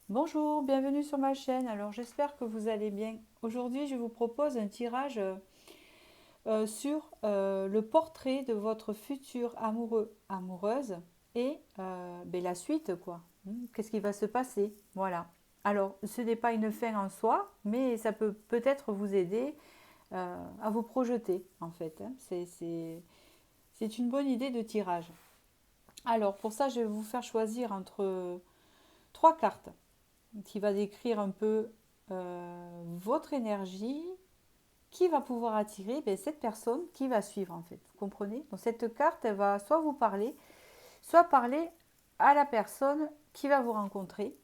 Bonjour, bienvenue sur ma chaîne. Alors j'espère que vous allez bien. Aujourd'hui, je vous propose un tirage sur le portrait de votre futur amoureux, amoureuse et ben, la suite quoi. Qu'est-ce qui va se passer? Voilà. Alors, ce n'est pas une fin en soi, mais ça peut peut-être vous aider à vous projeter en fait. C'est une bonne idée de tirage. Alors, pour ça, je vais vous faire choisir entre trois cartes qui va décrire un peu votre énergie, qui va pouvoir attirer ben, cette personne qui va suivre en fait. Vous comprenez? Donc cette carte, elle va soit vous parler, soit parler à la personne qui va vous rencontrer.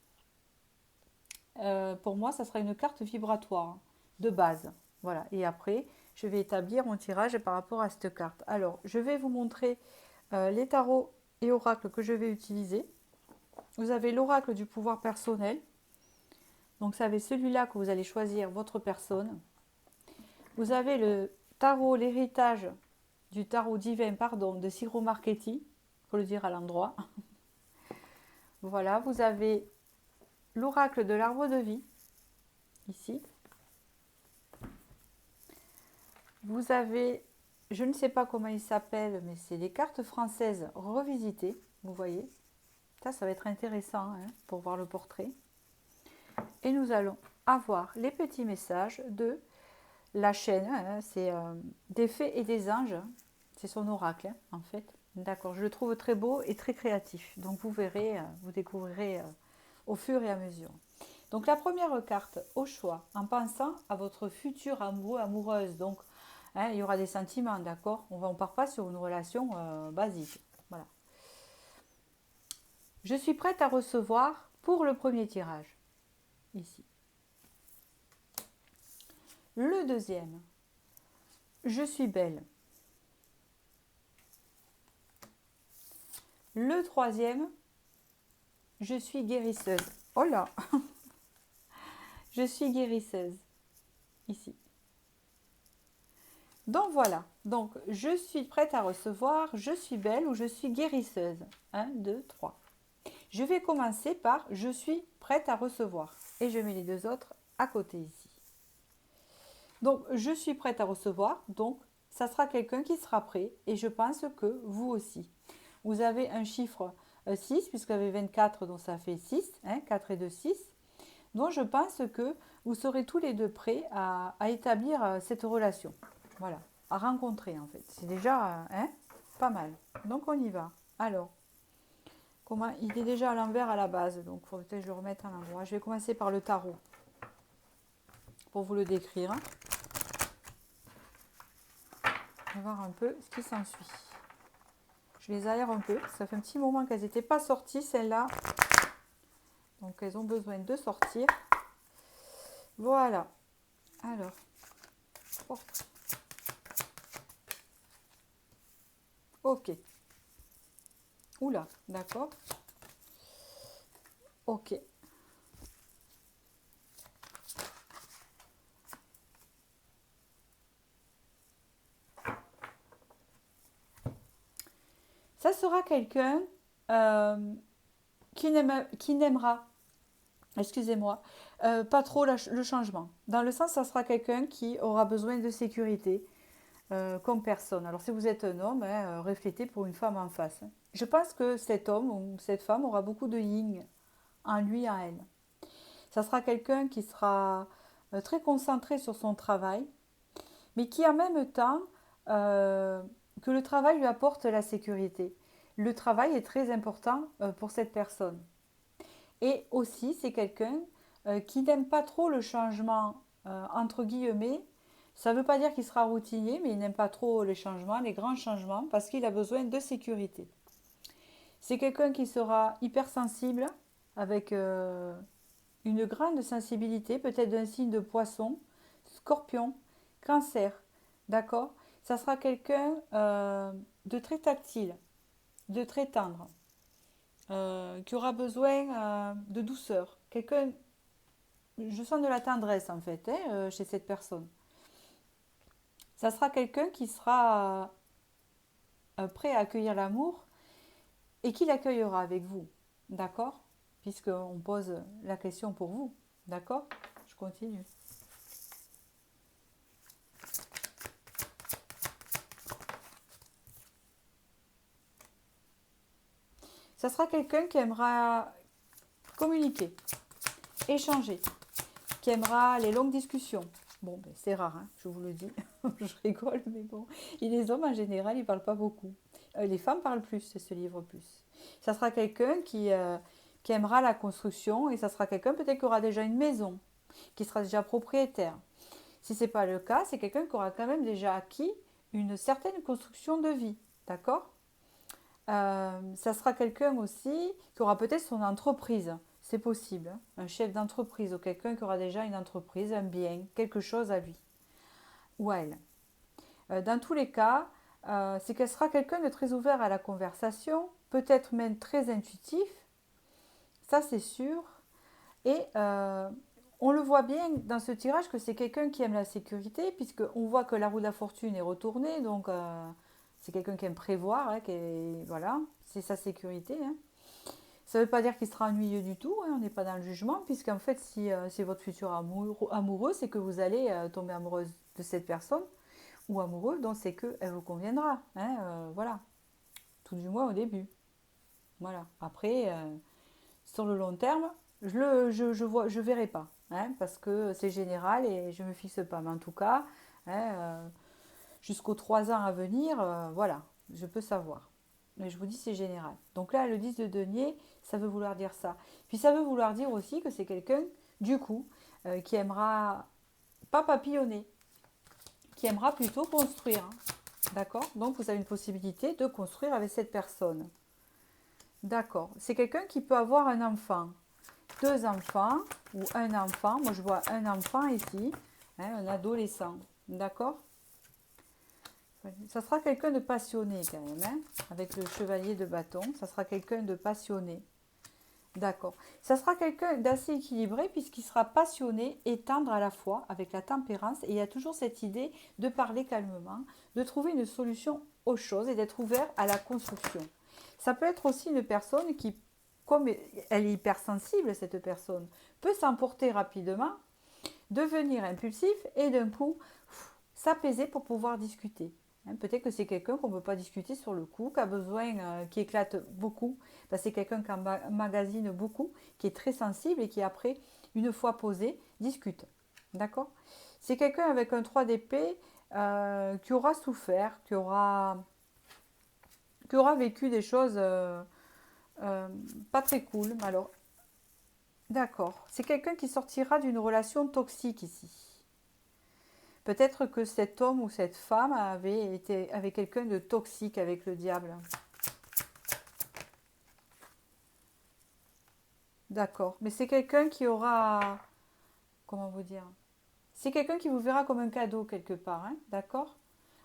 Pour moi, ça sera une carte vibratoire de base. Voilà. Et après, je vais établir mon tirage par rapport à cette carte. Alors, je vais vous montrer les tarots et oracles que je vais utiliser. Vous avez l'oracle du pouvoir personnel. Donc, c'est avec celui-là que vous allez choisir votre personne. Vous avez le tarot, l'héritage du tarot divin, pardon, de Ciro Marchetti, il faut le dire à l'endroit. Voilà, vous avez l'oracle de l'arbre de vie, ici. Vous avez, je ne sais pas comment il s'appelle, mais c'est les cartes françaises revisitées, vous voyez. Ça va être intéressant hein, pour voir le portrait. Et nous allons avoir les petits messages de la chaîne, hein, c'est des fées et des anges, c'est son oracle hein, en fait. D'accord, je le trouve très beau et très créatif. Donc vous verrez, vous découvrirez au fur et à mesure. Donc la première carte au choix, en pensant à votre futur amoureux, amoureuse. Donc hein, il y aura des sentiments, d'accord. On ne part pas sur une relation basique. Voilà. Je suis prête à recevoir pour le premier tirage, ici. Le deuxième, je suis belle. Le troisième, je suis guérisseuse. Oh là, je suis guérisseuse, ici. Donc voilà, donc je suis prête à recevoir, je suis belle ou je suis guérisseuse. Un, 2, 3. Je vais commencer par je suis prête à recevoir. Et je mets les deux autres à côté ici. Donc je suis prête à recevoir, donc ça sera quelqu'un qui sera prêt et je pense que vous aussi. Vous avez un chiffre 6 puisque vous avez 24 donc ça fait 6, hein, 4 et 2, 6. Donc je pense que vous serez tous les deux prêts à établir cette relation. Voilà, à rencontrer en fait. C'est déjà hein, pas mal. Donc on y va. Alors, comment il est déjà à l'envers à la base, donc il faut peut-être que je le remette à l'endroit. Je vais commencer par le tarot pour vous le décrire. On va voir un peu ce qui s'ensuit. Je les aère un peu. Ça fait un petit moment qu'elles n'étaient pas sorties, celles-là. Donc elles ont besoin de sortir. Voilà. Alors, porte. Ok. Oula, d'accord. Ok. Ça sera quelqu'un euh, qui n'aimera, excusez-moi, pas trop le changement. Dans le sens, ça sera quelqu'un qui aura besoin de sécurité comme personne. Alors si vous êtes un homme, hein, reflétez pour une femme en face. Je pense que cet homme ou cette femme aura beaucoup de yin en lui, en elle. Ça sera quelqu'un qui sera très concentré sur son travail, mais qui en même temps euh, que le travail lui apporte la sécurité. Le travail est très important pour cette personne. Et aussi, c'est quelqu'un qui n'aime pas trop le changement, entre guillemets. Ça ne veut pas dire qu'il sera routinier, mais il n'aime pas trop les changements, les grands changements, parce qu'il a besoin de sécurité. C'est quelqu'un qui sera hypersensible, avec une grande sensibilité, peut-être d'un signe de poisson, scorpion, cancer. D'accord. Ça sera quelqu'un de très tactile, de très tendre, qui aura besoin de douceur. Quelqu'un, je sens de la tendresse en fait hein, chez cette personne. Ça sera quelqu'un qui sera prêt à accueillir l'amour et qui l'accueillera avec vous. D'accord. puisqu'on pose la question pour vous. D'accord? Je continue. Ça sera quelqu'un qui aimera communiquer, échanger, qui aimera les longues discussions. Bon, ben, c'est rare, hein, je vous le dis. Je rigole, mais bon. Et les hommes, en général, ils ne parlent pas beaucoup. Les femmes parlent plus, c'est ce livre plus. Ça sera quelqu'un qui aimera la construction et ça sera quelqu'un peut-être qui aura déjà une maison, qui sera déjà propriétaire. Si ce n'est pas le cas, c'est quelqu'un qui aura quand même déjà acquis une certaine construction de vie. D'accord? Ça sera quelqu'un aussi qui aura peut-être son entreprise. C'est possible, hein. Un chef d'entreprise ou quelqu'un qui aura déjà une entreprise, un bien, quelque chose à lui ou à elle. Dans tous les cas, c'est qu'elle sera quelqu'un de très ouvert à la conversation, peut-être même très intuitif, ça c'est sûr. Et on le voit bien dans ce tirage que c'est quelqu'un qui aime la sécurité, puisqu'on voit que la roue de la fortune est retournée, donc c'est quelqu'un qui aime prévoir, hein, voilà, c'est sa sécurité, hein. Ça ne veut pas dire qu'il sera ennuyeux du tout, hein, on n'est pas dans le jugement, puisqu'en fait, si c'est votre futur amoureux, c'est que vous allez tomber amoureuse de cette personne, ou amoureux, donc c'est qu'elle vous conviendra, hein, voilà, tout du moins au début. Voilà. Après, sur le long terme, je verrai pas, hein, parce que c'est général et je me fixe pas. Mais en tout cas, hein, jusqu'aux 3 ans à venir, voilà, je peux savoir. Mais je vous dis, c'est général. Donc là, le 10 de denier, ça veut vouloir dire ça. Puis ça veut vouloir dire aussi que c'est quelqu'un, du coup, qui aimera pas papillonner, qui aimera plutôt construire, hein. D'accord? Donc vous avez une possibilité de construire avec cette personne. D'accord. C'est quelqu'un qui peut avoir un enfant, deux enfants ou un enfant. Moi, je vois un enfant ici, hein, un adolescent. D'accord? Ça sera quelqu'un de passionné quand même, hein, avec le chevalier de bâton. Ça sera quelqu'un de passionné. D'accord. Ça sera quelqu'un d'assez équilibré puisqu'il sera passionné et tendre à la fois avec la tempérance. Et il y a toujours cette idée de parler calmement, de trouver une solution aux choses et d'être ouvert à la construction. Ça peut être aussi une personne qui, comme elle est hypersensible, cette personne, peut s'emporter rapidement, devenir impulsif et d'un coup s'apaiser pour pouvoir discuter. Hein, peut-être que c'est quelqu'un qu'on ne peut pas discuter sur le coup, qui a besoin, qui éclate beaucoup. Ben, c'est quelqu'un qui emmagasine beaucoup, qui est très sensible et qui après, une fois posé, discute. D'accord? C'est quelqu'un avec un 3 d'épée qui aura souffert, qui aura vécu des choses pas très cool. Alors, d'accord. C'est quelqu'un qui sortira d'une relation toxique ici. Peut-être que cet homme ou cette femme avait été avec quelqu'un de toxique avec le diable. D'accord. Mais c'est quelqu'un qui aura... Comment vous dire? C'est quelqu'un qui vous verra comme un cadeau quelque part, hein. D'accord?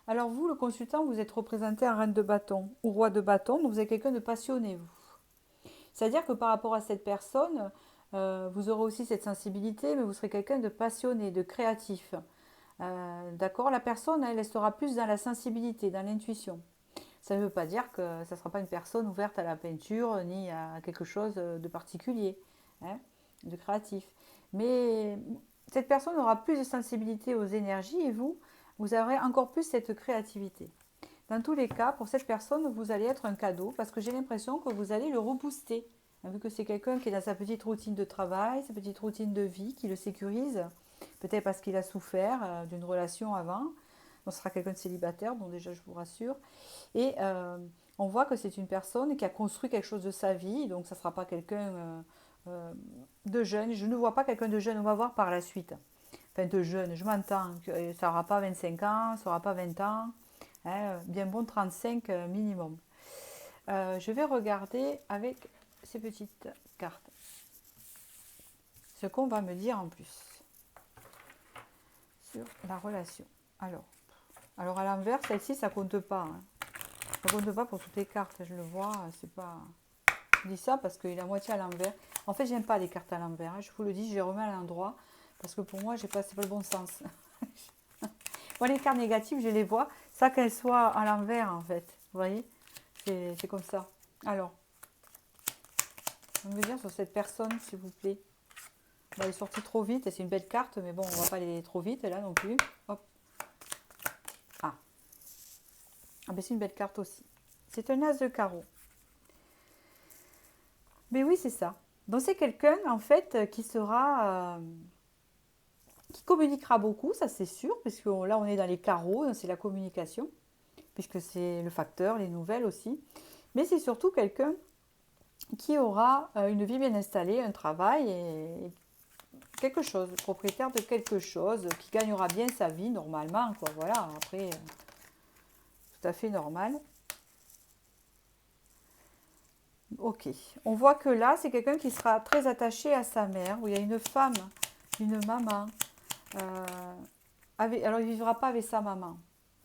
Alors vous, le consultant, vous êtes représenté en reine de bâton ou roi de bâton, donc vous êtes quelqu'un de passionné, vous. C'est-à-dire que par rapport à cette personne, vous aurez aussi cette sensibilité, mais vous serez quelqu'un de passionné, de créatif. D'accord? La personne, elle sera plus dans la sensibilité, dans l'intuition. Ça ne veut pas dire que ça ne sera pas une personne ouverte à la peinture ni à quelque chose de particulier, hein, de créatif. Mais cette personne aura plus de sensibilité aux énergies et vous aurez encore plus cette créativité. Dans tous les cas, pour cette personne, vous allez être un cadeau parce que j'ai l'impression que vous allez le rebooster. Vu que c'est quelqu'un qui est dans sa petite routine de travail, sa petite routine de vie, qui le sécurise, peut-être parce qu'il a souffert d'une relation avant. On sera quelqu'un de célibataire, donc déjà je vous rassure. Et on voit que c'est une personne qui a construit quelque chose de sa vie, donc ça ne sera pas quelqu'un de jeune. Je ne vois pas quelqu'un de jeune, on va voir par la suite. Enfin, de jeune, je m'entends, ça n'aura pas 25 ans, ça n'aura pas 20 ans, hein, bien bon 35 minimum. Je vais regarder avec ces petites cartes ce qu'on va me dire en plus sur la relation. Alors à l'envers, celle-ci, ça compte pas, hein. Ça compte pas pour toutes les cartes, je le vois, c'est pas... Je dis ça parce qu'il est à moitié à l'envers. En fait, j'aime pas les cartes à l'envers, hein. Je vous le dis, je les remets à l'endroit parce que pour moi, c'est pas le bon sens. Moi, les cartes négatives, je les vois, ça qu'elles soient à l'envers, en fait. Vous voyez, c'est comme ça. Alors, On me dire sur cette personne, s'il vous plaît. Bon, elle est sortie trop vite et c'est une belle carte, mais bon, on va pas aller trop vite là non plus. Hop. Ah. Ah ben c'est une belle carte aussi. C'est un as de carreau. Mais oui, c'est ça. Donc c'est quelqu'un en fait qui sera, qui communiquera beaucoup, ça c'est sûr, puisque là on est dans les carreaux, c'est la communication, puisque c'est le facteur, les nouvelles aussi. Mais c'est surtout quelqu'un qui aura une vie bien installée, un travail et quelque chose, propriétaire de quelque chose, qui gagnera bien sa vie normalement, quoi. Voilà, après, tout à fait normal. Ok, on voit que là, c'est quelqu'un qui sera très attaché à sa mère, où il y a une femme, une maman. Alors, il ne vivra pas avec sa maman.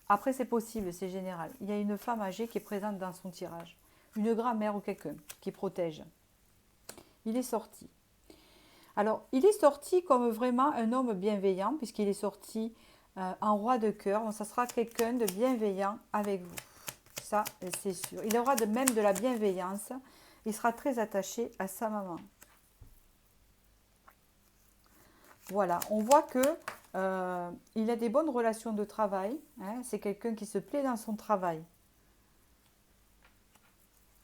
Après, c'est possible, c'est général. Il y a une femme âgée qui est présente dans son tirage. Une grand-mère ou quelqu'un qui protège. Il est sorti. Alors, il est sorti comme vraiment un homme bienveillant, puisqu'il est sorti en roi de cœur. Donc, ça sera quelqu'un de bienveillant avec vous. Ça, c'est sûr. Il aura même de la bienveillance. Il sera très attaché à sa maman. Voilà, on voit que il a des bonnes relations de travail. Hein. C'est quelqu'un qui se plaît dans son travail.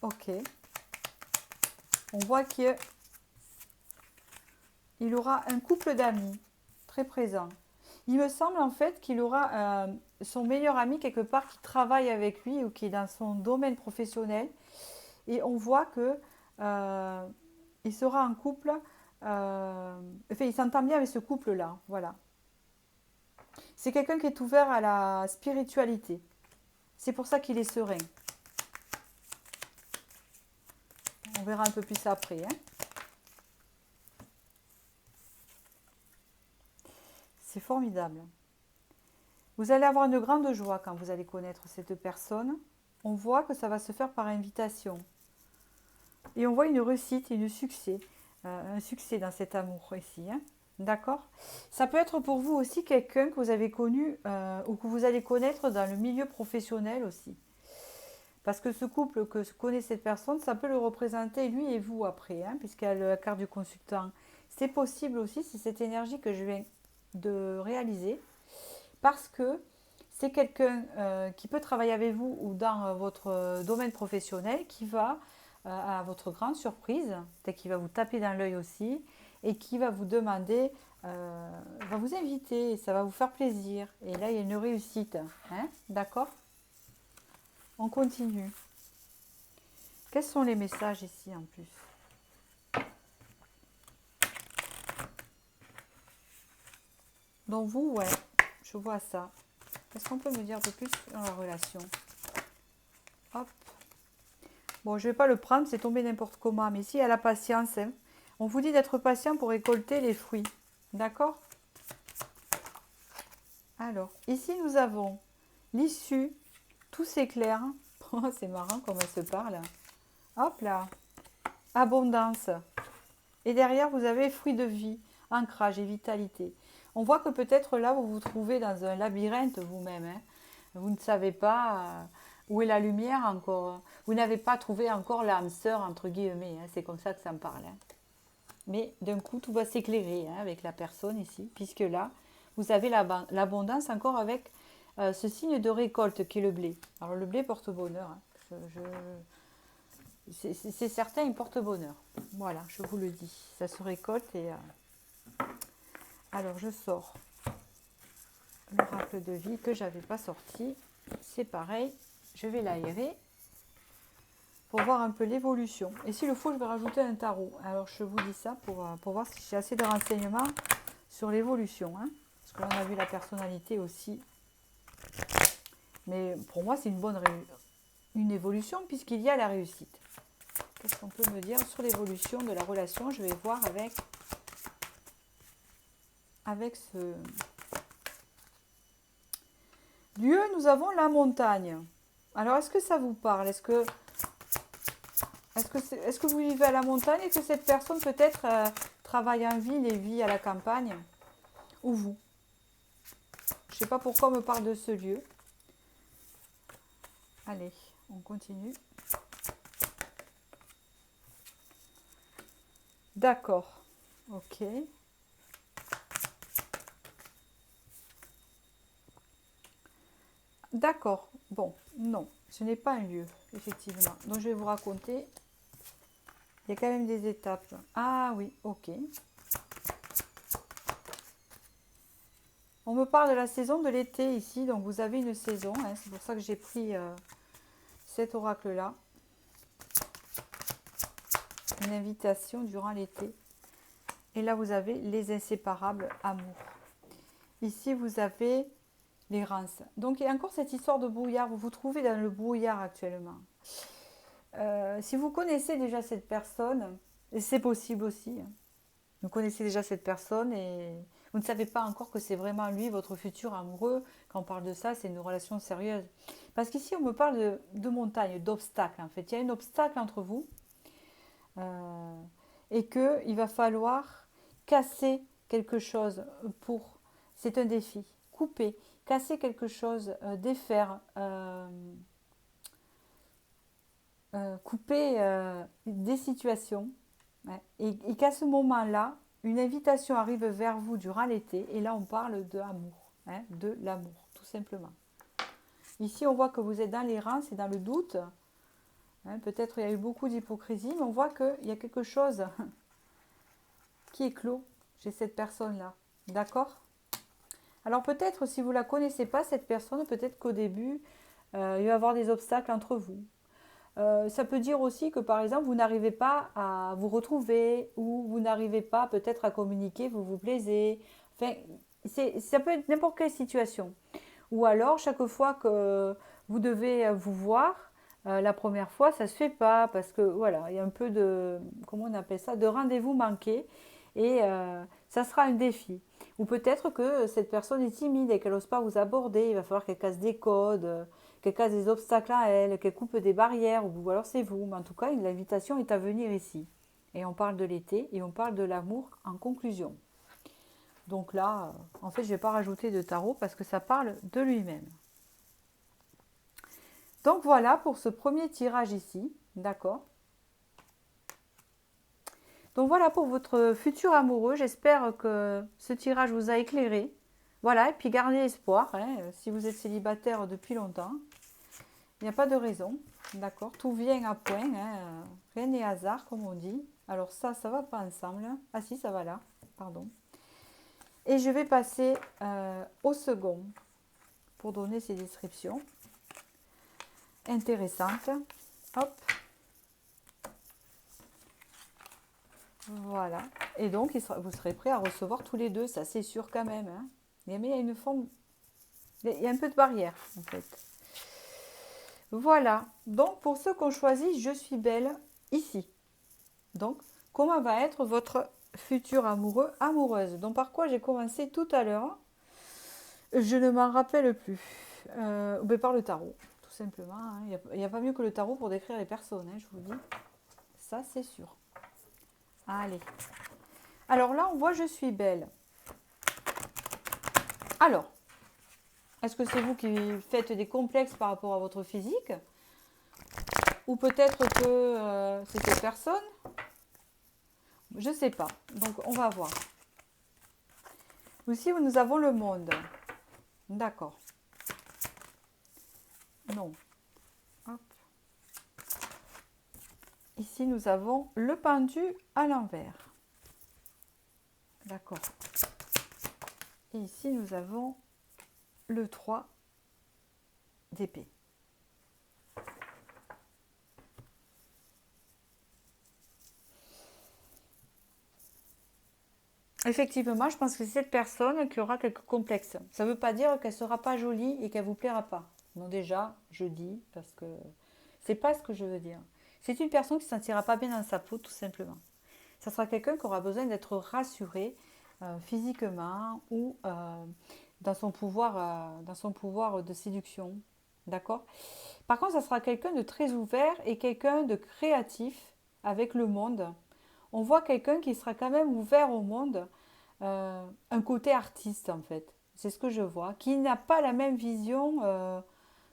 Ok. On voit qu'il aura un couple d'amis très présent. Il me semble en fait qu'il aura son meilleur ami quelque part qui travaille avec lui ou qui est dans son domaine professionnel. Et on voit que il sera un couple. Enfin, il s'entend bien avec ce couple-là. Voilà. C'est quelqu'un qui est ouvert à la spiritualité. C'est pour ça qu'il est serein. On verra un peu plus après. Hein. C'est formidable. Vous allez avoir une grande joie quand vous allez connaître cette personne. On voit que ça va se faire par invitation. Et on voit une réussite, un succès dans cet amour ici. Hein. D'accord. Ça peut être pour vous aussi quelqu'un que vous avez connu ou que vous allez connaître dans le milieu professionnel aussi. Parce que ce couple que connaît cette personne, ça peut le représenter lui et vous après, hein, puisqu'il y a la carte du consultant. C'est possible aussi, c'est cette énergie que je viens de réaliser, parce que c'est quelqu'un qui peut travailler avec vous ou dans votre domaine professionnel qui va, à votre grande surprise, peut-être qu'il va vous taper dans l'œil aussi, et qui va vous demander, va vous inviter, ça va vous faire plaisir. Et là, il y a une réussite. Hein, d'accord. On continue. Quels sont les messages ici en plus? Donc vous, ouais, je vois ça. Qu'est-ce qu'on peut me dire de plus dans la relation? Hop. Bon, je ne vais pas le prendre, c'est tombé n'importe comment. Mais ici, il y a la patience. Hein. On vous dit d'être patient pour récolter les fruits. D'accord? Alors, ici, nous avons l'issue. Tout s'éclaire. Oh, c'est marrant comment elle se parle. Hop là. Abondance. Et derrière, vous avez fruits de vie, ancrage et vitalité. On voit que peut-être là, vous vous trouvez dans un labyrinthe vous-même. Hein. Vous ne savez pas où est la lumière encore. Vous n'avez pas trouvé encore l'âme sœur, entre guillemets. Hein. C'est comme ça que ça me parle. Hein. Mais d'un coup, tout va s'éclairer hein, avec la personne ici, puisque là, vous avez l'abondance encore avec ce signe de récolte qui est le blé. Alors le blé porte bonheur. Hein. C'est certain, il porte bonheur. Voilà, je vous le dis. Ça se récolte et... Alors, je sors l'oracle de vie que je n'avais pas sorti. C'est pareil, je vais l'aérer pour voir un peu l'évolution. Et s'il le faut, je vais rajouter un tarot. Alors, je vous dis ça pour voir si j'ai assez de renseignements sur l'évolution. Hein. Parce que là, on a vu la personnalité aussi. Mais pour moi, c'est une évolution puisqu'il y a la réussite. Qu'est-ce qu'on peut me dire sur l'évolution de la relation? Je vais voir avec ce lieu. Nous avons la montagne. Alors, est-ce que ça vous parle? Est-ce que vous vivez à la montagne et que cette personne peut-être travaille en ville et vit à la campagne? Ou vous? Je ne sais pas pourquoi on me parle de ce lieu. Allez, on continue. D'accord. Ok. D'accord. Bon, non, ce n'est pas un lieu, effectivement. Donc, je vais vous raconter. Il y a quand même des étapes. Ah oui, ok. On me parle de la saison de l'été ici. Donc, vous avez une saison, hein. C'est pour ça que j'ai pris cet oracle-là. Une invitation durant l'été. Et là, vous avez les inséparables amours. Ici, vous avez les rinces. Donc, il y a encore cette histoire de brouillard. Vous vous trouvez dans le brouillard actuellement. Si vous connaissez déjà cette personne, et c'est possible aussi, hein, vous connaissez déjà cette personne et vous ne savez pas encore que c'est vraiment lui, votre futur amoureux. Quand on parle de ça, c'est une relation sérieuse. Parce qu'ici, on me parle de montagne, d'obstacles. En fait, il y a un obstacle entre vous euh, et qu'il va falloir casser quelque chose pour... C'est un défi. Couper, casser quelque chose, défaire, couper des situations. Ouais. Et qu'à ce moment-là, une invitation arrive vers vous durant l'été. Et là, on parle de amour, hein, de l'amour, tout simplement. Ici, on voit que vous êtes dans l'errance et dans le doute. Hein, peut-être il y a eu beaucoup d'hypocrisie, mais on voit qu'il y a quelque chose qui est clos chez cette personne-là. D'accord? Alors peut-être, si vous ne la connaissez pas, cette personne, peut-être qu'au début, il va y avoir des obstacles entre vous. Ça peut dire aussi que par exemple, vous n'arrivez pas à vous retrouver ou vous n'arrivez pas peut-être à communiquer, vous vous plaisez. Enfin, ça peut être n'importe quelle situation. Ou alors, chaque fois que vous devez vous voir, la première fois, ça ne se fait pas parce que voilà, il y a un peu de, comment on appelle ça, de rendez-vous manqué et ça sera un défi. Ou peut-être que cette personne est timide et qu'elle n'ose pas vous aborder, il va falloir qu'elle casse des codes, qu'elle casse des obstacles à elle, qu'elle coupe des barrières, ou alors c'est vous. Mais en tout cas, l'invitation est à venir ici. Et on parle de l'été et on parle de l'amour en conclusion. Donc là, en fait, je ne vais pas rajouter de tarot parce que ça parle de lui-même. Donc voilà pour ce premier tirage ici, d'accord. Donc voilà pour votre futur amoureux. J'espère que ce tirage vous a éclairé. Voilà, et puis gardez espoir, hein, si vous êtes célibataire depuis longtemps. Il n'y a pas de raison, d'accord. Tout vient à point, hein, rien n'est hasard, comme on dit. Alors ça va pas ensemble. Ah si, ça va là, pardon. Et je vais passer au second pour donner ces descriptions intéressantes. Hop. Voilà. Et donc, vous serez prêts à recevoir tous les deux, ça c'est sûr quand même. Hein. Mais il y a une forme... Il y a un peu de barrière, en fait. Voilà. Donc, pour ceux qui ont choisi Je suis belle, ici. Donc, comment va être votre futur amoureux, amoureuse? Donc, par quoi j'ai commencé tout à l'heure? Je ne m'en rappelle plus. Mais par le tarot, tout simplement. Hein. Il n'y a pas mieux que le tarot pour décrire les personnes, hein, je vous le dis. Ça, c'est sûr. Allez. Alors là, on voit Je suis belle. Alors, est-ce que c'est vous qui faites des complexes par rapport à votre physique? Ou peut-être que c'est cette personne? Je ne sais pas. Donc, on va voir. Ici, nous avons le monde. D'accord. Non. Hop. Ici, nous avons le pendu à l'envers. D'accord. Et ici, nous avons le 3 d'épée. Effectivement, je pense que c'est cette personne qui aura quelques complexes. Ça ne veut pas dire qu'elle ne sera pas jolie et qu'elle ne vous plaira pas. Non, déjà, je dis, parce que c'est pas ce que je veux dire. C'est une personne qui ne se sentira pas bien dans sa peau, tout simplement. Ça sera quelqu'un qui aura besoin d'être rassuré physiquement ou dans son pouvoir de séduction. D'accord? Par contre, ça sera quelqu'un de très ouvert et quelqu'un de créatif avec le monde. On voit quelqu'un qui sera quand même ouvert au monde, un côté artiste en fait. C'est ce que je vois, qui n'a pas la même vision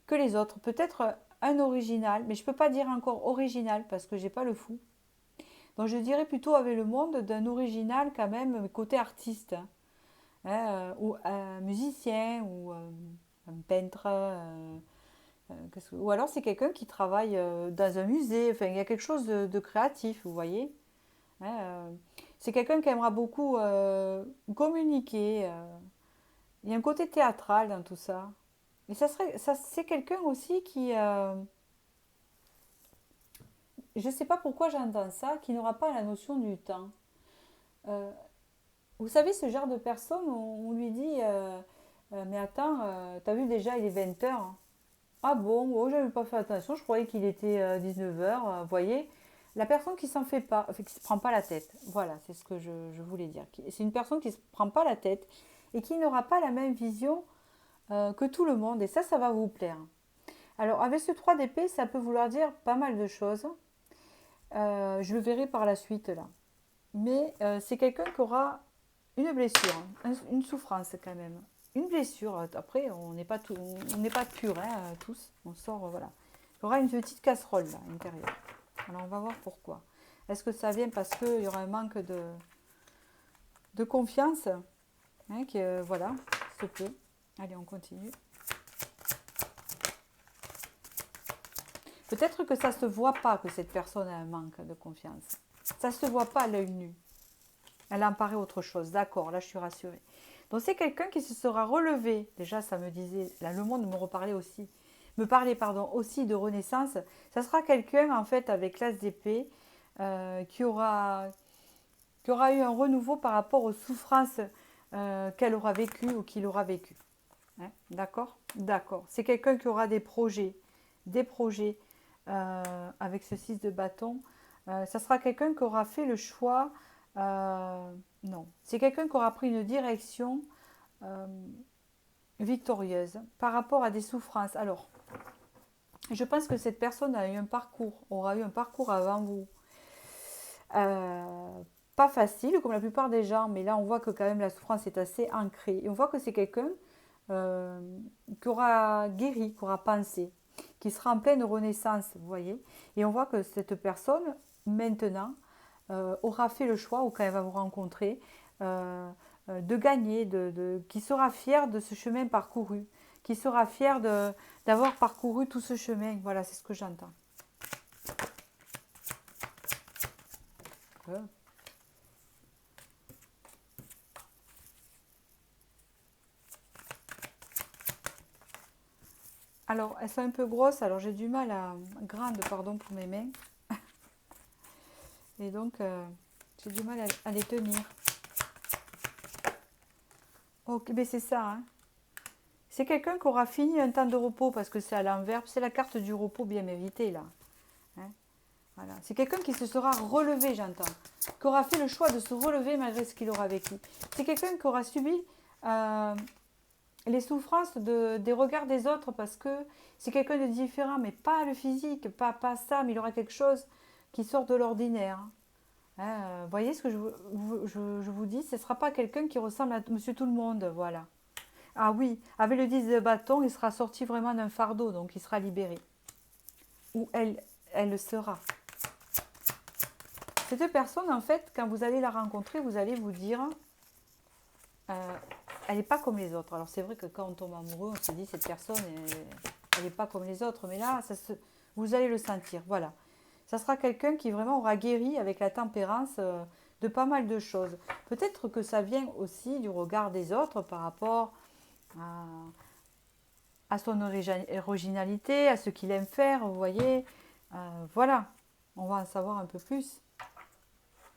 que les autres. Peut-être un original, mais je ne peux pas dire encore original parce que j'ai pas le fou. Donc je dirais plutôt avec le monde d'un original quand même, côté artiste, ou un musicien, ou un peintre, ou alors c'est quelqu'un qui travaille dans un musée, enfin il y a quelque chose de créatif, vous voyez. Hein, c'est quelqu'un qui aimera beaucoup communiquer. Il y a un côté théâtral dans tout ça. Et c'est quelqu'un aussi qui, je ne sais pas pourquoi j'entends ça, qui n'aura pas la notion du temps. Euh, Vous savez, ce genre de personne, on lui dit, mais attends, t'as vu déjà, il est 20 heures. Ah bon, oh, j'avais pas fait attention, je croyais qu'il était 19 heures. Vous voyez, la personne qui s'en fait pas, enfin, qui se prend pas la tête. Voilà, c'est ce que je voulais dire. C'est une personne qui se prend pas la tête et qui n'aura pas la même vision que tout le monde. Et ça va vous plaire. Alors, avec ce 3 d'épée, ça peut vouloir dire pas mal de choses. Je le verrai par la suite là. Mais c'est quelqu'un qui aura une blessure, une souffrance quand même. Une blessure. Après, on n'est pas pur, hein, tous. On sort, voilà. Il y aura une petite casserole là, à l'intérieur. Alors on va voir pourquoi. Est-ce que ça vient parce qu'il y aura un manque de confiance, hein, voilà, se peut. Allez, on continue. Peut-être que ça ne se voit pas que cette personne a un manque de confiance. Ça ne se voit pas à l'œil nu. Elle en paraît autre chose. D'accord, là je suis rassurée. Donc c'est quelqu'un qui se sera relevé. Déjà, ça me disait, là le monde me parlait pardon, aussi de renaissance. Ça sera quelqu'un en fait avec l'as d'épée qui aura eu un renouveau par rapport aux souffrances qu'elle aura vécues ou qu'il aura vécues. Hein, d'accord. D'accord. C'est quelqu'un qui aura des projets avec ce 6 de bâton. Ça sera quelqu'un qui aura fait le choix. Non, c'est quelqu'un qui aura pris une direction euh, victorieuse par rapport à des souffrances. Alors, je pense que cette personne aura eu un parcours avant vous. Euh, Pas facile, comme la plupart des gens, mais là on voit que quand même la souffrance est assez ancrée. Et on voit que c'est quelqu'un euh, qui aura guéri, qui aura pensé, qui sera en pleine renaissance, vous voyez. Et on voit que cette personne, maintenant, aura fait le choix, ou quand elle va vous rencontrer, euh, de gagner, qui sera fière de ce chemin parcouru, qui sera fière d'avoir parcouru tout ce chemin. Voilà, c'est ce que j'entends. Ouais. Alors, elles sont un peu grosses, alors j'ai du mal à... Grandes, pardon, pour mes mains. Et donc, j'ai du mal à les tenir. Ok, mais c'est ça, hein. C'est quelqu'un qui aura fini un temps de repos, parce que c'est à l'envers. C'est la carte du repos bien mérité, là. Hein, voilà. C'est quelqu'un qui se sera relevé, j'entends. Qui aura fait le choix de se relever malgré ce qu'il aura vécu. C'est quelqu'un qui aura subi euh, les souffrances des regards des autres, parce que c'est quelqu'un de différent, mais pas le physique, pas ça, mais il aura quelque chose qui sort de l'ordinaire. Hein, vous voyez ce que je vous dis, ce ne sera pas quelqu'un qui ressemble à Monsieur Tout-le-Monde, voilà. Ah oui, avec le 10 de bâton, il sera sorti vraiment d'un fardeau, donc il sera libéré. Ou elle le sera. Cette personne, en fait, quand vous allez la rencontrer, vous allez vous dire, euh, elle n'est pas comme les autres. Alors c'est vrai que quand on tombe amoureux, on se dit, cette personne, elle n'est pas comme les autres, mais là, vous allez le sentir, voilà. Ça sera quelqu'un qui vraiment aura guéri avec la tempérance de pas mal de choses. Peut-être que ça vient aussi du regard des autres par rapport à son originalité, à ce qu'il aime faire, vous voyez. Voilà, on va en savoir un peu plus.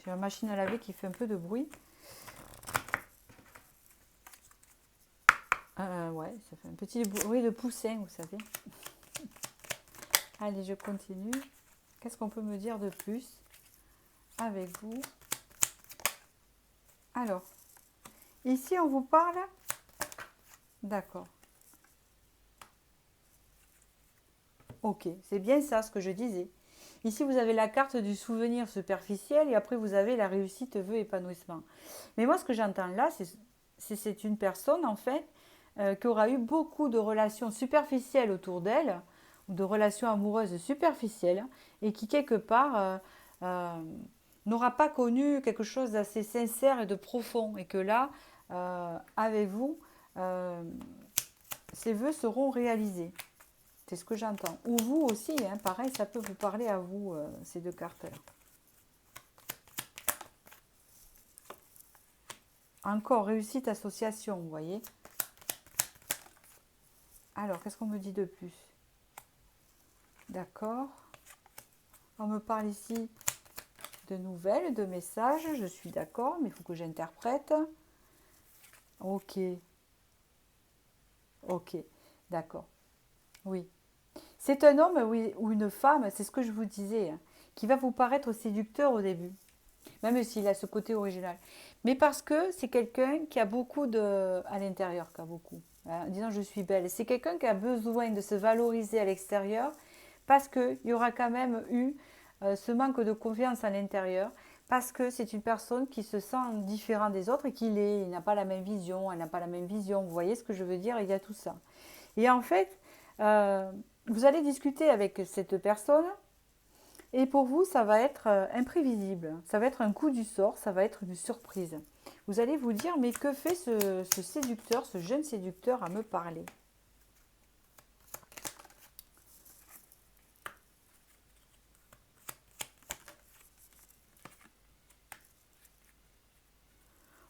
J'ai une machine à laver qui fait un peu de bruit. Ouais, ça fait un petit bruit de poussin, vous savez. Allez, je continue. Qu'est-ce qu'on peut me dire de plus avec vous? Alors, ici on vous parle. D'accord. Ok, c'est bien ça ce que je disais. Ici, vous avez la carte du souvenir superficiel et après, vous avez la réussite, vœu, épanouissement. Mais moi, ce que j'entends là, c'est une personne, en fait, qui aura eu beaucoup de relations superficielles autour d'elle, ou de relations amoureuses superficielles, et qui, quelque part, n'aura pas connu quelque chose d'assez sincère et de profond. Et que là, avec vous, euh, ces vœux seront réalisés. C'est ce que j'entends. Ou vous aussi, hein, pareil, ça peut vous parler à vous, ces deux cartes-là. Encore, réussite association, vous voyez. Alors, qu'est-ce qu'on me dit de plus? D'accord. On me parle ici de nouvelles, de messages. Je suis d'accord, mais il faut que j'interprète. Ok. Ok. D'accord. Oui. C'est un homme oui, ou une femme, c'est ce que je vous disais, hein, qui va vous paraître séducteur au début, même s'il a ce côté original. Mais parce que c'est quelqu'un qui a beaucoup de... à l'intérieur, qui a beaucoup. Hein, en disant je suis belle. C'est quelqu'un qui a besoin de se valoriser à l'extérieur parce qu'il y aura quand même eu ce manque de confiance à l'intérieur. Parce que c'est une personne qui se sent différent des autres et il n'a pas la même vision, elle n'a pas la même vision. Vous voyez ce que je veux dire? Il y a tout ça. Et en fait, euh, vous allez discuter avec cette personne et pour vous, ça va être imprévisible. Ça va être un coup du sort, ça va être une surprise. Vous allez vous dire, mais que fait ce séducteur, ce jeune séducteur à me parler?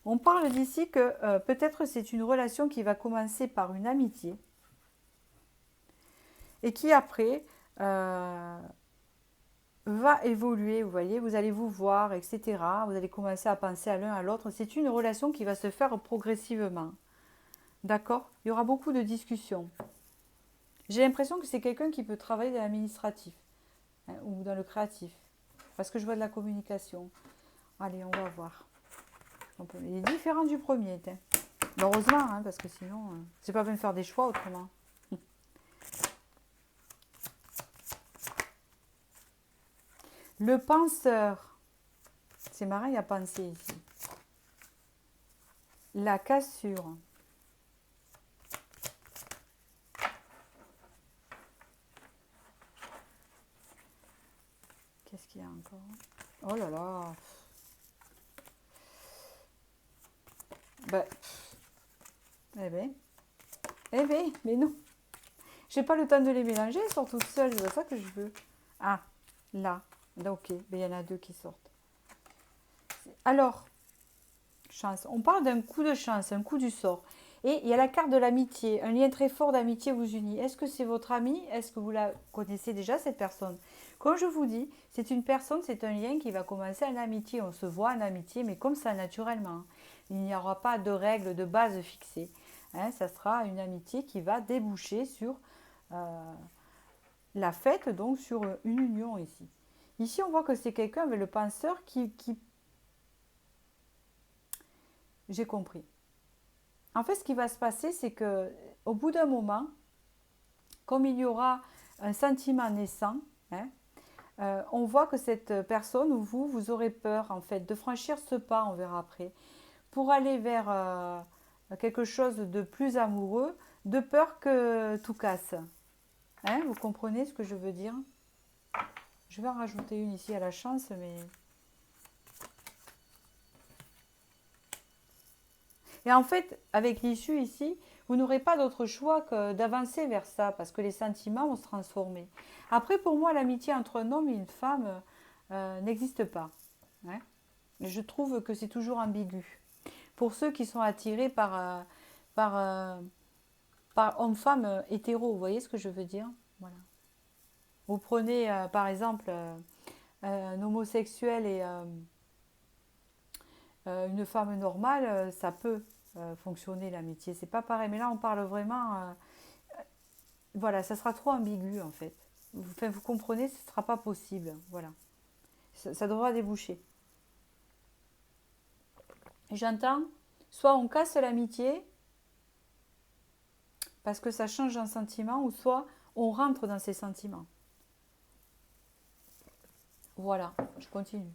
On parle d'ici que peut-être c'est une relation qui va commencer par une amitié et qui après va évoluer, vous voyez, vous allez vous voir, etc. Vous allez commencer à penser à l'un à l'autre. C'est une relation qui va se faire progressivement. D'accord? Il y aura beaucoup de discussions. J'ai l'impression que c'est quelqu'un qui peut travailler dans l'administratif hein, ou dans le créatif. Parce que je vois de la communication. Allez, on va voir. Il est différent du premier. Heureusement, hein, parce que sinon, c'est pas bien de faire des choix autrement. Le penseur. C'est marrant, il y a pensé ici. La cassure. Qu'est-ce qu'il y a encore? Oh là là. Ben, ben, mais non. J'ai pas le temps de les mélanger, elles sortent toutes seules, c'est ça que je veux. Ah, là. Ok, ben, il y en a deux qui sortent. Alors, chance. On parle d'un coup de chance, un coup du sort. Et il y a la carte de l'amitié, un lien très fort d'amitié vous unit. Est-ce que c'est votre ami? Est-ce que vous la connaissez déjà, cette personne? Comme je vous dis, c'est une personne, c'est un lien qui va commencer en amitié. On se voit en amitié, mais comme ça, naturellement. Il n'y aura pas de règles, de base fixées. Hein, ça sera une amitié qui va déboucher sur la fête, donc sur une union ici. Ici, on voit que c'est quelqu'un avec le penseur qui... J'ai compris. En fait, ce qui va se passer, c'est que au bout d'un moment, comme il y aura un sentiment naissant, hein, on voit que cette personne ou vous, vous aurez peur en fait de franchir ce pas, on verra après, pour aller vers quelque chose de plus amoureux, de peur que tout casse. Hein, vous comprenez ce que je veux dire? Je vais en rajouter une ici à la chance, mais... Et en fait, avec l'issue ici, vous n'aurez pas d'autre choix que d'avancer vers ça, parce que les sentiments vont se transformer. Après, pour moi, l'amitié entre un homme et une femme n'existe pas. Hein. Je trouve que c'est toujours ambigu. Pour ceux qui sont attirés par, par homme-femme hétéro, vous voyez ce que je veux dire? Voilà. Vous prenez par exemple un homosexuel et une femme normale, ça peut fonctionner l'amitié. C'est pas pareil. Mais là, on parle vraiment. Voilà, ça sera trop ambigu en fait. Enfin, vous comprenez, ce ne sera pas possible. Voilà. Ça devra déboucher. J'entends, soit on casse l'amitié parce que ça change un sentiment, ou soit on rentre dans ces sentiments. Voilà, je continue.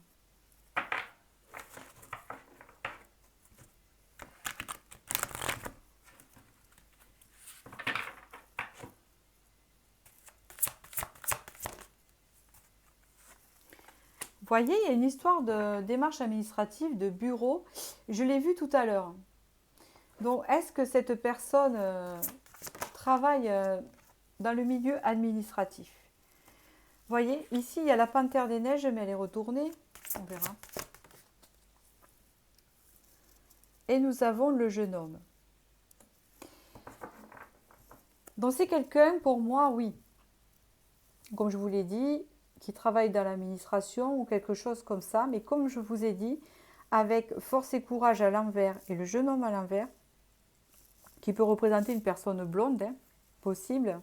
Vous voyez, il y a une histoire de démarche administrative, de bureau. Je l'ai vu tout à l'heure. Donc, est-ce que cette personne travaille dans le milieu administratif? Vous voyez, ici, il y a la panthère des neiges, mais elle est retournée. On verra. Et nous avons le jeune homme. Donc, c'est quelqu'un, pour moi, oui, comme je vous l'ai dit, qui travaille dans l'administration ou quelque chose comme ça. Mais comme je vous ai dit, avec force et courage à l'envers et le jeune homme à l'envers, qui peut représenter une personne blonde, hein, possible,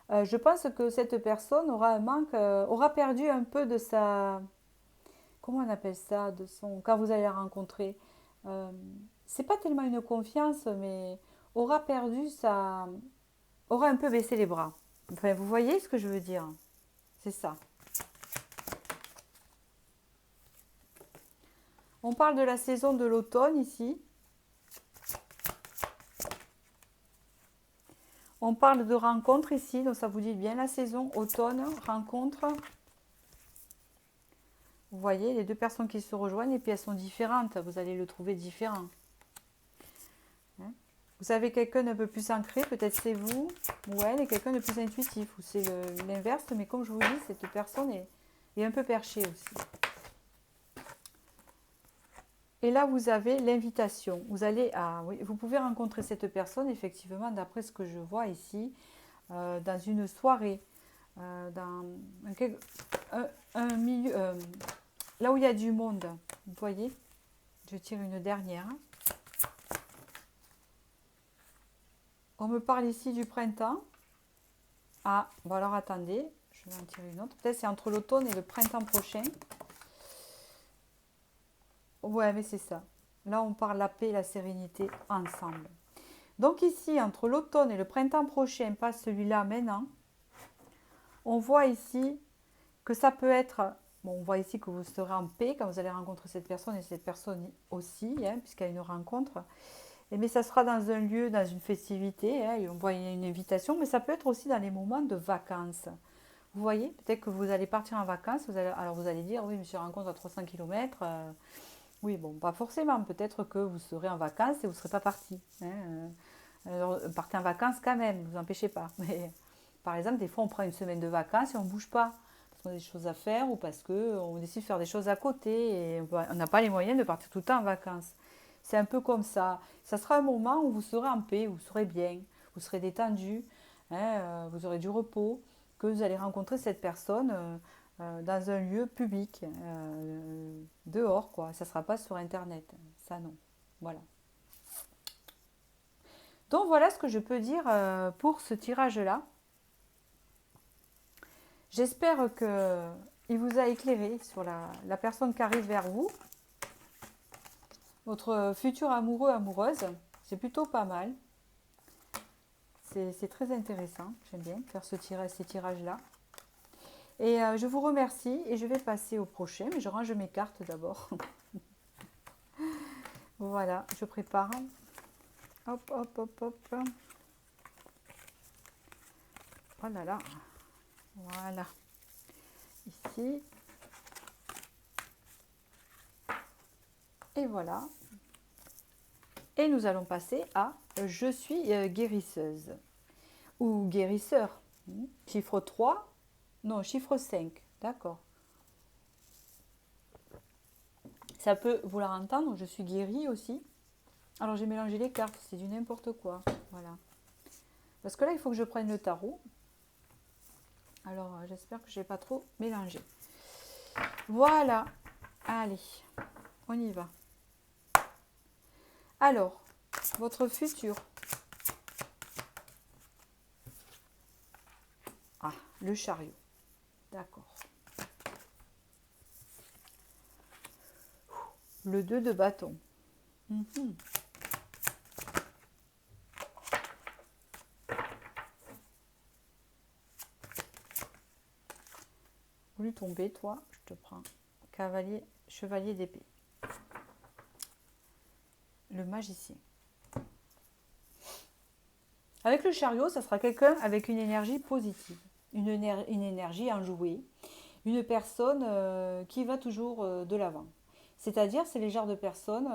je pense que cette personne aura un manque, aura perdu un peu de sa, comment on appelle ça, de son, quand vous allez la rencontrer, euh, c'est pas tellement une confiance, mais aura perdu sa, aura un peu baissé les bras. Enfin, vous voyez ce que je veux dire? C'est ça. On parle de la saison de l'automne ici. On parle de rencontre ici, donc ça vous dit bien la saison automne, rencontre. Vous voyez, les deux personnes qui se rejoignent et puis elles sont différentes. Vous allez le trouver différent. Hein? Vous avez quelqu'un d'un peu plus ancré, peut-être c'est vous, ou elle, et quelqu'un de plus intuitif, ou c'est l'inverse, mais comme je vous dis, cette personne est un peu perchée aussi. Et là, vous avez l'invitation. Vous allez oui, vous pouvez rencontrer cette personne, effectivement, d'après ce que je vois ici, dans une soirée, dans un milieu, là où il y a du monde. Vous voyez, je tire une dernière. On me parle ici du printemps. Ah, bon alors attendez, je vais en tirer une autre. Peut-être c'est entre l'automne et le printemps prochain. Ouais, mais c'est ça. Là, on parle la paix et la sérénité ensemble. Donc ici, entre l'automne et le printemps prochain, pas celui-là maintenant, on voit ici que ça peut être... Bon, on voit ici que vous serez en paix quand vous allez rencontrer cette personne et cette personne aussi, hein, puisqu'il y a une rencontre. Mais ça sera dans un lieu, dans une festivité, hein, et on voit une invitation, mais ça peut être aussi dans les moments de vacances. Vous voyez, peut-être que vous allez partir en vacances, alors vous allez dire, oui, monsieur rencontre à 300 km. Oui, bon, pas forcément. Peut-être que vous serez en vacances et vous ne serez pas parti. Hein. Alors, partez en vacances quand même, ne vous empêchez pas. Mais, par exemple, des fois, on prend une semaine de vacances et on ne bouge pas. Parce qu'on a des choses à faire ou parce qu'on décide de faire des choses à côté et on n'a pas les moyens de partir tout le temps en vacances. C'est un peu comme ça. Ça sera un moment où vous serez en paix, où vous serez bien, vous serez détendu, hein, vous aurez du repos, que vous allez rencontrer cette personne dans un lieu public, dehors, quoi. Ça ne sera pas sur Internet. Ça, non. Voilà. Donc, voilà ce que je peux dire pour ce tirage-là. J'espère qu'il vous a éclairé sur la personne qui arrive vers vous. Votre futur amoureux, amoureuse. C'est plutôt pas mal. C'est très intéressant. J'aime bien faire ces tirages-là. Et je vous remercie et je vais passer au prochain. Mais je range mes cartes d'abord. Voilà, je prépare. Hop, hop, hop, hop. Oh là là. Voilà. Ici. Et voilà. Et nous allons passer à je suis guérisseuse. Ou guérisseur. Chiffre 3. Non, chiffre 5. D'accord. Ça peut vouloir entendre, je suis guérie aussi. Alors j'ai mélangé les cartes, c'est du n'importe quoi. Voilà. Parce que là, il faut que je prenne le tarot. Alors j'espère que je n'ai pas trop mélangé. Voilà. Allez, on y va. Alors, votre futur. Ah, le chariot. D'accord. Le 2 de bâton. Vous lui tomber, toi, je te prends. Cavalier, chevalier d'épée. Le magicien. Avec le chariot, ça sera quelqu'un avec une énergie positive, une énergie enjouée, Une personne qui va toujours de l'avant. C'est-à-dire, c'est les genres de personnes,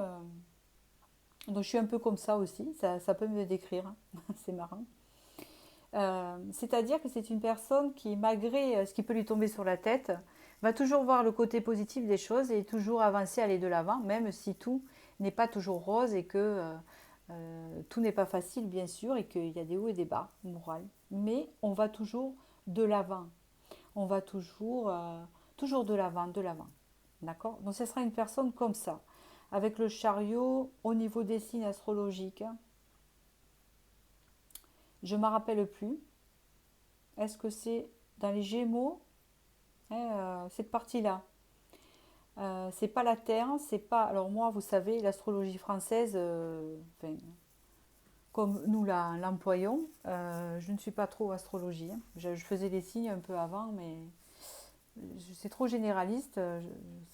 donc je suis un peu comme ça aussi, ça peut me décrire, hein. C'est marrant. C'est-à-dire que c'est une personne qui, malgré ce qui peut lui tomber sur la tête, va toujours voir le côté positif des choses et toujours avancer, aller de l'avant, même si tout n'est pas toujours rose et que tout n'est pas facile, bien sûr, et qu'il y a des hauts et des bas, moral. Mais on va toujours de l'avant. On va toujours de l'avant, de l'avant. D'accord. Donc ce sera une personne comme ça. Avec le chariot, au niveau des signes astrologiques, je ne me rappelle plus. Est-ce que c'est dans les Gémeaux, hein, cette partie-là? C'est pas la Terre, c'est pas. Alors moi, vous savez, l'astrologie française, enfin, comme nous l'employons, je ne suis pas trop astrologie, hein. Je faisais des signes un peu avant, mais c'est trop généraliste,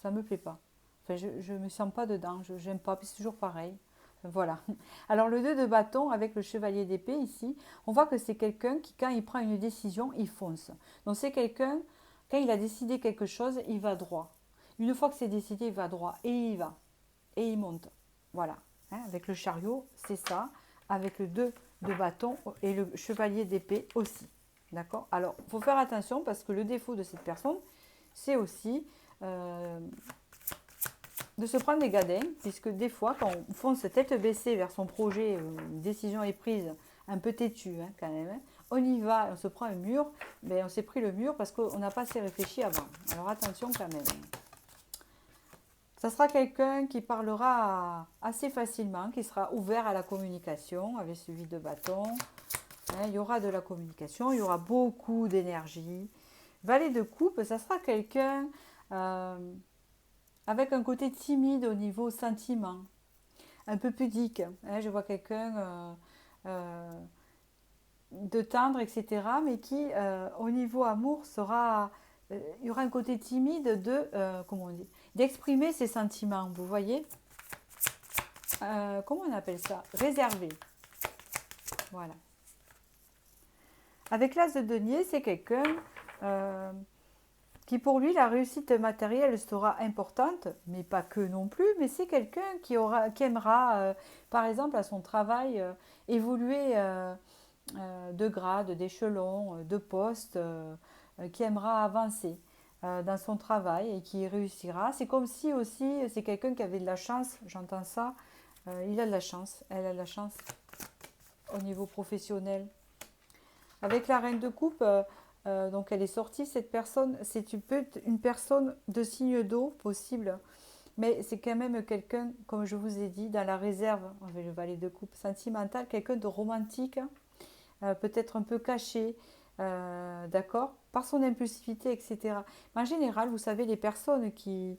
ça me plaît pas. Enfin, je me sens pas dedans, je n'aime pas, puis c'est toujours pareil. Voilà. Alors le 2 de bâton avec le chevalier d'épée ici, on voit que c'est quelqu'un qui, quand il prend une décision, il fonce. Donc c'est quelqu'un, quand il a décidé quelque chose, il va droit. Une fois que c'est décidé, il va droit et il y va. Et il monte. Voilà. Hein, avec le chariot, c'est ça. Avec le 2 de bâton et le chevalier d'épée aussi. D'accord. Alors, il faut faire attention parce que le défaut de cette personne, c'est aussi de se prendre des gadins, puisque des fois, quand on fonce tête baissée vers son projet, une décision est prise, un peu têtue hein, quand même, hein, on y va, on se prend un mur, mais on s'est pris le mur parce qu'on n'a pas assez réfléchi avant. Alors attention quand même. Ça sera quelqu'un qui parlera assez facilement, qui sera ouvert à la communication avec celui de bâton. Hein, il y aura de la communication, il y aura beaucoup d'énergie. Valet de coupe, ça sera quelqu'un avec un côté timide au niveau sentiment, un peu pudique. Hein, je vois quelqu'un de tendre, etc., mais qui, au niveau amour, sera. Il y aura un côté timide de. Comment on dit, d'exprimer ses sentiments, vous voyez. Comment on appelle ça? Réservé. Voilà. Avec l'as de denier, c'est quelqu'un qui pour lui, la réussite matérielle sera importante, mais pas que non plus, mais c'est quelqu'un qui aimera, par exemple, à son travail, évoluer de grade, d'échelon, de poste, qui aimera avancer dans son travail et qui réussira. C'est comme si aussi c'est quelqu'un qui avait de la chance, j'entends ça, il a de la chance, elle a de la chance au niveau professionnel. Avec la reine de coupe, donc elle est sortie, cette personne, c'est une personne de signe d'eau possible, mais c'est quand même quelqu'un, comme je vous ai dit, dans la réserve, avec le valet de coupe sentimental, quelqu'un de romantique, peut-être un peu caché, d'accord, par son impulsivité, etc. Mais en général, vous savez, les personnes qui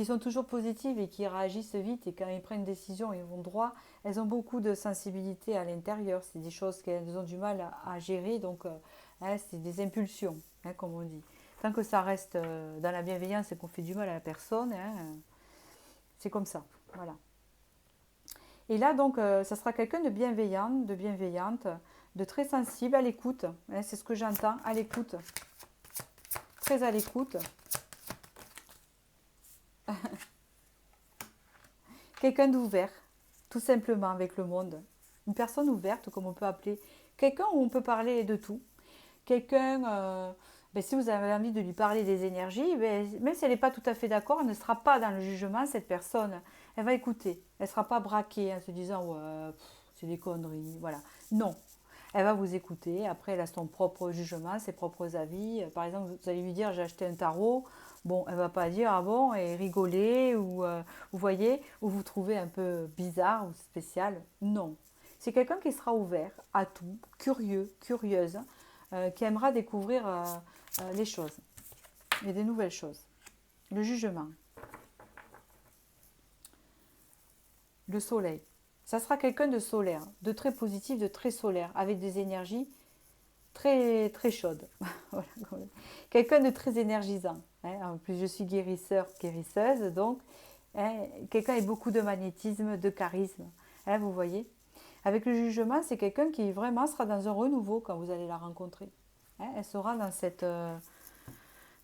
sont toujours positives et qui réagissent vite et quand ils prennent une décision, ils vont droit, elles ont beaucoup de sensibilité à l'intérieur. C'est des choses qu'elles ont du mal à gérer, donc hein, c'est des impulsions, hein, comme on dit. Tant que ça reste dans la bienveillance et qu'on fait du mal à la personne, hein, c'est comme ça. Voilà. Et là, donc, ça sera quelqu'un de bienveillant, de bienveillante, de très sensible, à l'écoute. Hein, c'est ce que j'entends, à l'écoute. Très à l'écoute. Quelqu'un d'ouvert, tout simplement, avec le monde. Une personne ouverte, comme on peut appeler. Quelqu'un où on peut parler de tout. Quelqu'un, ben, si vous avez envie de lui parler des énergies, ben, même si elle n'est pas tout à fait d'accord, elle ne sera pas dans le jugement, cette personne. Elle va écouter. Elle ne sera pas braquée en se disant ouais, c'est des conneries. Voilà. Non. Elle va vous écouter. Après, elle a son propre jugement, ses propres avis. Par exemple, vous allez lui dire j'ai acheté un tarot. Bon, elle va pas dire ah bon et rigoler ou vous voyez ou vous trouvez un peu bizarre ou spécial. Non. C'est quelqu'un qui sera ouvert à tout, curieux, curieuse, qui aimera découvrir les choses et des nouvelles choses. Le jugement, le soleil. Ça sera quelqu'un de solaire, de très positif, de très solaire, avec des énergies très, très chaudes. Voilà. Quelqu'un de très énergisant. Hein. En plus, je suis guérisseur, guérisseuse, donc hein, quelqu'un avec beaucoup de magnétisme, de charisme. Hein, vous voyez. Avec le jugement, c'est quelqu'un qui vraiment sera dans un renouveau quand vous allez la rencontrer. Hein, elle sera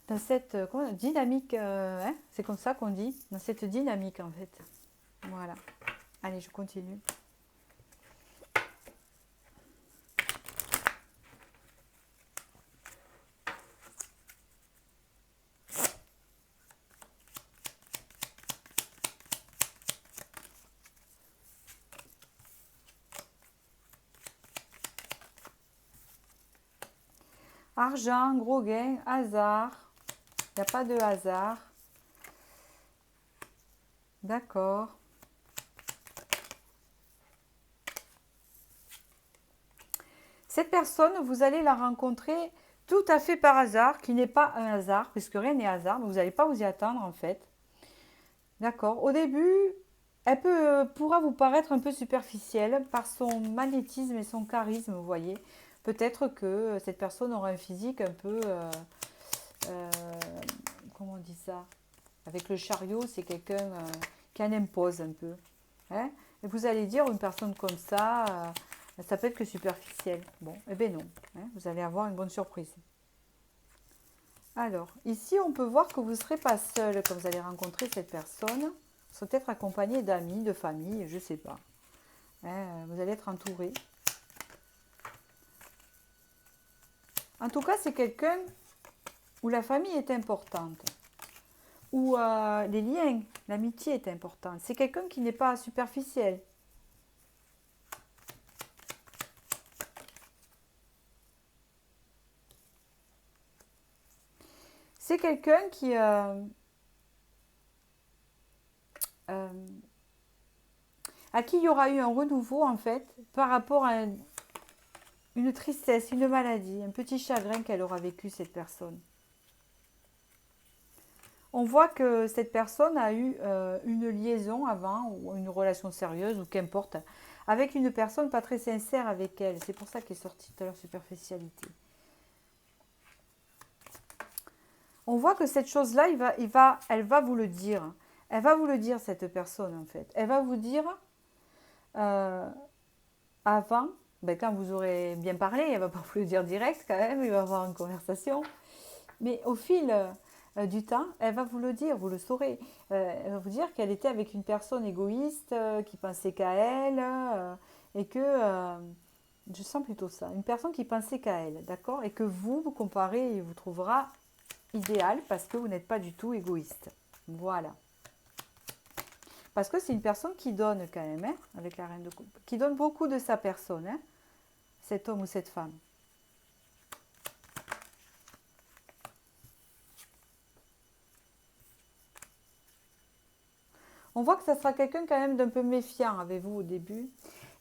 dans cette dynamique, hein, c'est comme ça qu'on dit, dans cette dynamique en fait. Voilà. Allez, je continue. Argent, gros gain, hasard. Il n'y a pas de hasard. D'accord. Cette personne, vous allez la rencontrer tout à fait par hasard, qui n'est pas un hasard, puisque rien n'est hasard, mais vous n'allez pas vous y attendre en fait. D'accord. Au début, elle pourra vous paraître un peu superficielle par son magnétisme et son charisme, vous voyez. Peut-être que cette personne aura un physique un peu... euh, comment on dit ça? Avec le chariot, c'est quelqu'un qui en impose un peu. Hein, et vous allez dire, une personne comme ça peut être que superficiel. Bon, eh bien non. Hein, vous allez avoir une bonne surprise. Alors, ici, on peut voir que vous ne serez pas seul quand vous allez rencontrer cette personne. Vous serez peut-être accompagné d'amis, de famille, je ne sais pas. Hein, vous allez être entouré. En tout cas, c'est quelqu'un où la famille est importante, où les liens, l'amitié est importante. C'est quelqu'un qui n'est pas superficiel. C'est quelqu'un qui... à qui il y aura eu un renouveau en fait par rapport à une tristesse, une maladie, un petit chagrin qu'elle aura vécu cette personne. On voit que cette personne a eu une liaison avant ou une relation sérieuse ou qu'importe avec une personne pas très sincère avec elle. C'est pour ça qu'est sortie tout à l'heure superficialité. On voit que cette chose-là, elle va vous le dire. Elle va vous le dire, cette personne, en fait. Elle va vous dire, avant, ben, quand vous aurez bien parlé, elle ne va pas vous le dire direct quand même, il va y avoir une conversation. Mais au fil du temps, elle va vous le dire, vous le saurez. Elle va vous dire qu'elle était avec une personne égoïste, qui pensait qu'à elle, et que, je sens plutôt ça, une personne qui pensait qu'à elle, d'accord? Et que vous comparez et vous trouvera idéal parce que vous n'êtes pas du tout égoïste. Voilà. Parce que c'est une personne qui donne quand même, hein, avec la reine de coupe, qui donne beaucoup de sa personne, hein, cet homme ou cette femme. On voit que ça sera quelqu'un quand même d'un peu méfiant avec vous au début.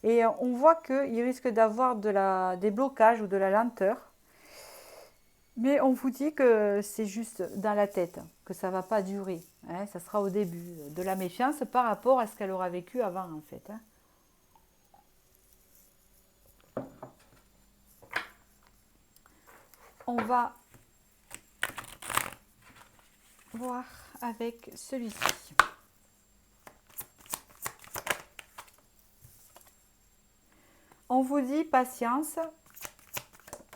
Et on voit qu'il risque d'avoir des blocages ou de la lenteur. Mais on vous dit que c'est juste dans la tête, que ça ne va pas durer. Hein, ça sera au début de la méfiance par rapport à ce qu'elle aura vécu avant en fait. Hein. On va voir avec celui-ci. On vous dit patience.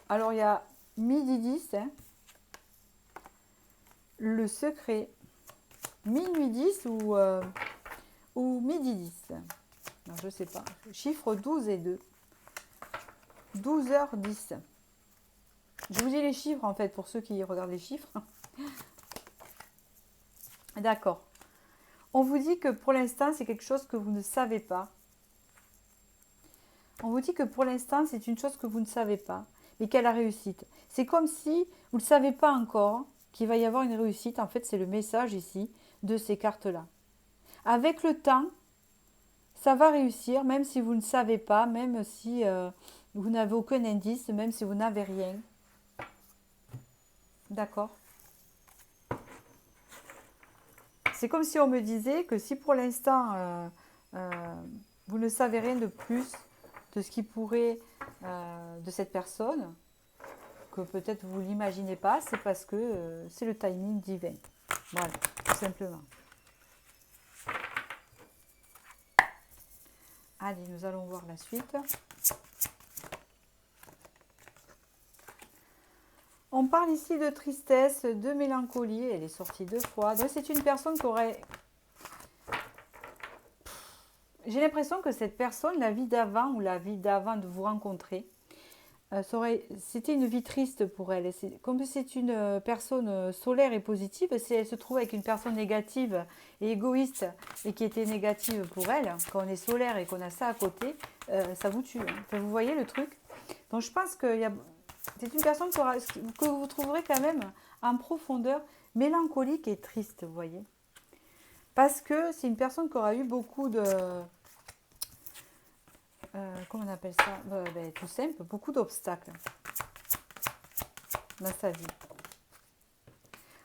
Alors il y a midi 10, hein, le secret. Minuit 10 ou midi 10. Non, je ne sais pas. Chiffre 12 et 2. 12h10. Je vous dis les chiffres en fait pour ceux qui regardent les chiffres. D'accord. On vous dit que pour l'instant c'est quelque chose que vous ne savez pas. On vous dit que pour l'instant c'est une chose que vous ne savez pas, mais qu'elle a réussite. C'est comme si vous ne savez pas encore qu'il va y avoir une réussite. En fait c'est le message ici de ces cartes-là. Avec le temps, ça va réussir, même si vous ne savez pas, même si vous n'avez aucun indice, même si vous n'avez rien. D'accord? C'est comme si on me disait que si pour l'instant, vous ne savez rien de plus de ce qui pourrait, de cette personne, que peut-être vous ne l'imaginez pas, c'est parce que c'est le timing divin. Voilà, tout simplement. Allez, nous allons voir la suite. On On parle ici de tristesse, de mélancolie. Elle est sortie 2 fois. Donc c'est une personne qui aurait... J'ai l'impression que cette personne, la vie d'avant ou la vie d'avant de vous rencontrer, c'était une vie triste pour elle. Comme c'est une personne solaire et positive, si elle se trouve avec une personne négative et égoïste et qui était négative pour elle, quand on est solaire et qu'on a ça à côté, ça vous tue. Hein. Enfin, vous voyez le truc? Donc je pense que c'est une personne que vous trouverez quand même en profondeur mélancolique et triste, vous voyez. Parce que c'est une personne qui aura eu beaucoup de... comment on appelle ça? Tout simple, beaucoup d'obstacles dans sa vie.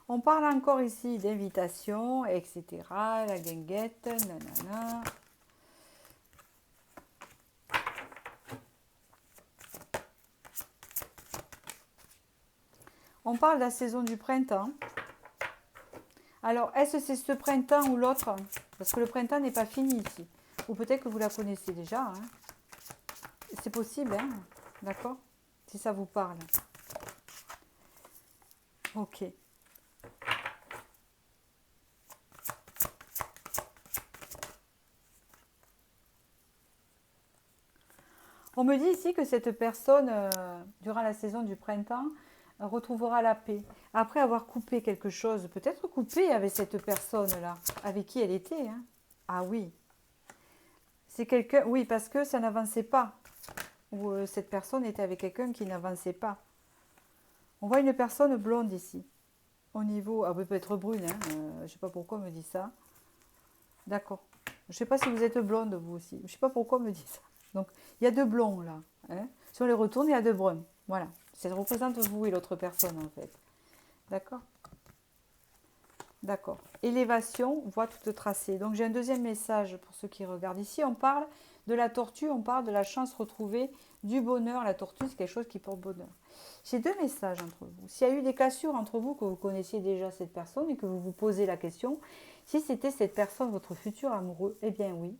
On parle encore ici d'invitation, etc. La guinguette, nanana. On parle de la saison du printemps. Alors, est-ce que c'est ce printemps ou l'autre? Parce que le printemps n'est pas fini ici. Ou peut-être que vous la connaissez déjà. Hein. C'est possible, hein? D'accord? Si ça vous parle. Ok. On me dit ici que cette personne, durant la saison du printemps, retrouvera la paix. Après avoir coupé quelque chose, peut-être coupé avec cette personne-là, avec qui elle était. Hein. Ah oui. C'est quelqu'un, oui, parce que ça n'avançait pas. Ou cette personne était avec quelqu'un qui n'avançait pas. On voit une personne blonde ici. Au niveau, elle peut être brune, hein, je ne sais pas pourquoi on me dit ça. D'accord. Je ne sais pas si vous êtes blonde vous aussi. Je ne sais pas pourquoi on me dit ça. Donc, il y a 2 blonds là. Hein. Si on les retourne, il y a 2 bruns. Voilà. Ça représente vous et l'autre personne en fait. D'accord? D'accord. Élévation, voie toute tracée. Donc j'ai un deuxième message pour ceux qui regardent. Ici, on parle de la tortue, on parle de la chance retrouvée, du bonheur. La tortue, c'est quelque chose qui porte bonheur. J'ai 2 messages entre vous. S'il y a eu des cassures entre vous, que vous connaissiez déjà cette personne et que vous vous posez la question, si c'était cette personne, votre futur amoureux, eh bien oui.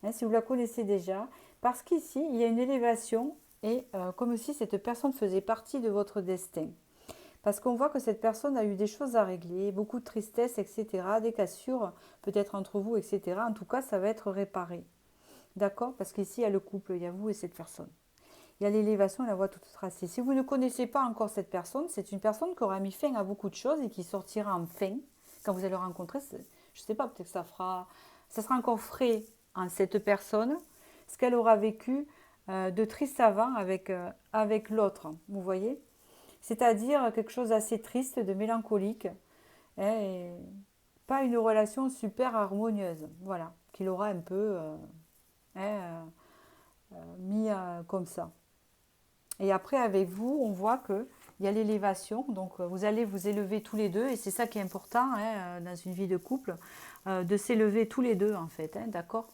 Hein, si vous la connaissez déjà, parce qu'ici, il y a une élévation et comme si cette personne faisait partie de votre destin. Parce qu'on voit que cette personne a eu des choses à régler, beaucoup de tristesse, etc., des cassures, peut-être entre vous, etc. En tout cas, ça va être réparé. D'accord? Parce qu'ici, il y a le couple, il y a vous et cette personne. Il y a l'élévation et la voie toute tracée. Si vous ne connaissez pas encore cette personne, c'est une personne qui aura mis fin à beaucoup de choses et qui sortira enfin, quand vous allez le rencontrer, je ne sais pas, peut-être que ça sera encore frais en cette personne, ce qu'elle aura vécu de triste avant avec l'autre. Vous voyez? C'est-à-dire quelque chose d'assez triste, de mélancolique, hein, et pas une relation super harmonieuse, voilà, qu'il aura un peu mis comme ça. Et après, avec vous, on voit qu'il y a l'élévation, donc vous allez vous élever tous les deux, et c'est ça qui est important hein, dans une vie de couple, de s'élever tous les deux en fait, hein, d'accord?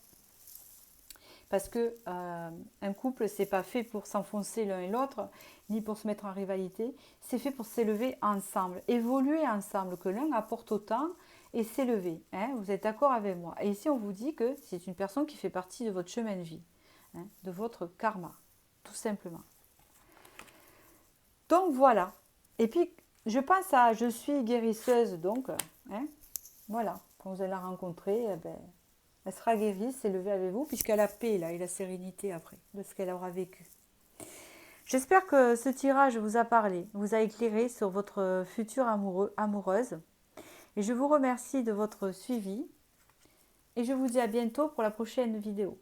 Parce que un couple, c'est pas fait pour s'enfoncer l'un et l'autre, ni pour se mettre en rivalité, c'est fait pour s'élever ensemble, évoluer ensemble, que l'un apporte autant et s'élever. Hein, vous êtes d'accord avec moi? Et ici, on vous dit que c'est une personne qui fait partie de votre chemin de vie, hein, de votre karma, tout simplement. Donc voilà. Et puis, je pense à je suis guérisseuse, donc, hein, voilà, quand vous allez la rencontrer, eh ben, elle sera guérie, s'élever avec vous, puisqu'elle a la paix là, et la sérénité après, de ce qu'elle aura vécu. J'espère que ce tirage vous a parlé, vous a éclairé sur votre future amoureuse. Et je vous remercie de votre suivi. Et je vous dis à bientôt pour la prochaine vidéo.